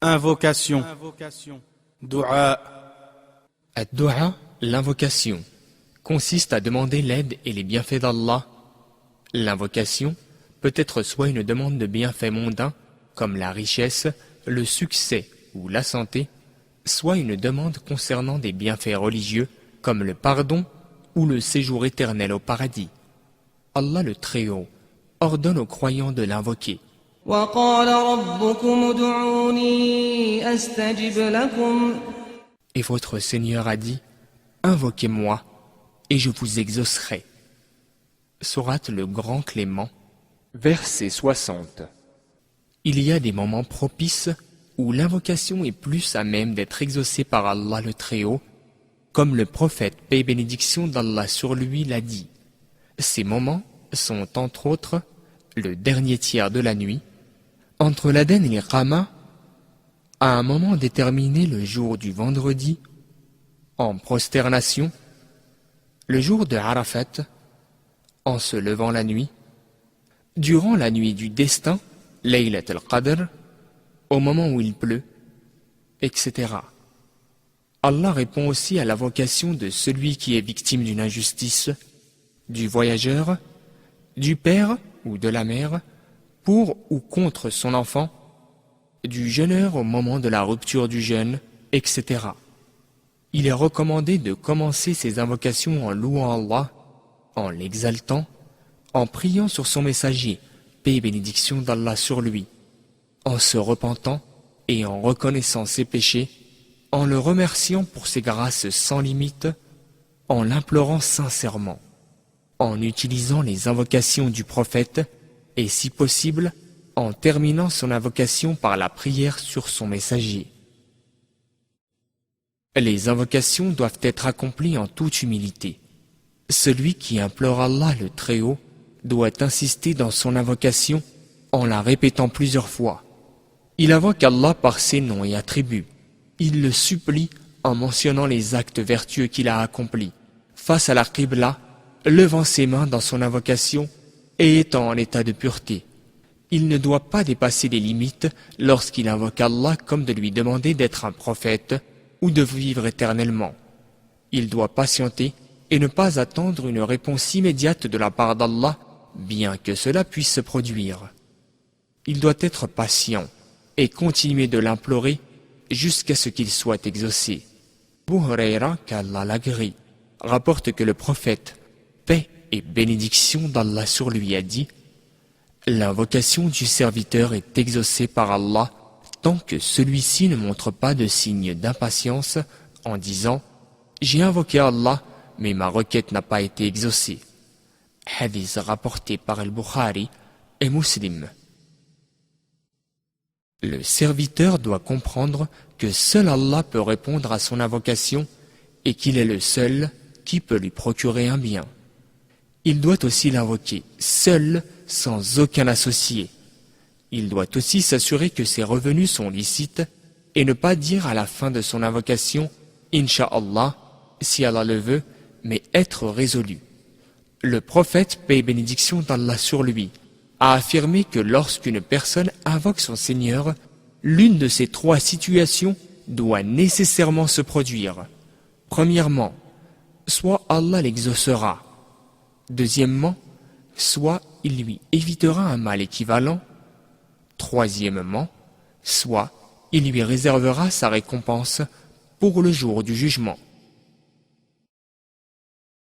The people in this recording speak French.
Invocation. Dua. Ad-du'a, l'invocation, consiste à demander l'aide et les bienfaits d'Allah. L'invocation peut être soit une demande de bienfaits mondains, comme la richesse, le succès ou la santé, soit une demande concernant des bienfaits religieux, comme le pardon ou le séjour éternel au paradis. Allah le Très-Haut ordonne aux croyants de l'invoquer. وقال ربكم ادعوني أستجب لكم Et votre Seigneur a dit, invoquez-moi, et je vous exaucerai. Sourate le Grand Clément, verset 60. Il y a des moments propices où l'invocation est plus à même d'être exaucée par Allah le Très-Haut, comme le prophète, paix et bénédiction d'Allah sur lui, l'a dit. Ces moments sont entre autres le dernier tiers de la nuit, entre l'Aden et l'Iqama, à un moment déterminé le jour du vendredi, en prosternation, le jour de Arafat, en se levant la nuit, durant la nuit du destin, Laylat al-Qadr, au moment où il pleut, etc. Allah répond aussi à l'invocation de celui qui est victime d'une injustice, du voyageur, du père ou de la mère, pour ou contre son enfant, du jeûneur au moment de la rupture du jeûne, etc. Il est recommandé de commencer ces invocations en louant Allah, en l'exaltant, en priant sur son messager, paix et bénédiction d'Allah sur lui, en se repentant et en reconnaissant ses péchés, en le remerciant pour ses grâces sans limite, en l'implorant sincèrement, en utilisant les invocations du prophète et si possible, en terminant son invocation par la prière sur son messager. Les invocations doivent être accomplies en toute humilité. Celui qui implore Allah le Très-Haut doit insister dans son invocation en la répétant plusieurs fois. Il invoque Allah par ses noms et attributs. Il le supplie en mentionnant les actes vertueux qu'il a accomplis, face à la Qibla, levant ses mains dans son invocation et étant en état de pureté. Il ne doit pas dépasser les limites lorsqu'il invoque Allah comme de lui demander d'être un prophète ou de vivre éternellement. Il doit patienter et ne pas attendre une réponse immédiate de la part d'Allah, bien que cela puisse se produire. Il doit être patient et continuer de l'implorer jusqu'à ce qu'il soit exaucé. Abu Huraira, qu'Allah l'agrée, rapporte que le prophète, paix et bénédiction d'Allah sur lui, a dit: l'invocation du serviteur est exaucée par Allah tant que celui-ci ne montre pas de signe d'impatience en disant « J'ai invoqué Allah, mais ma requête n'a pas été exaucée ». Hadith rapporté par Al-Bukhari et Muslim. Le serviteur doit comprendre que seul Allah peut répondre à son invocation et qu'il est le seul qui peut lui procurer un bien. Il doit aussi l'invoquer seul, sans aucun associé. Il doit aussi s'assurer que ses revenus sont licites et ne pas dire à la fin de son invocation « Inch'Allah » si Allah le veut, mais être résolu. Le prophète, paix et bénédiction d'Allah sur lui, a affirmé que lorsqu'une personne invoque son Seigneur, l'une de ces trois situations doit nécessairement se produire. Premièrement, soit Allah l'exaucera. Deuxièmement, soit il lui évitera un mal équivalent. Troisièmement, soit il lui réservera sa récompense pour le jour du jugement.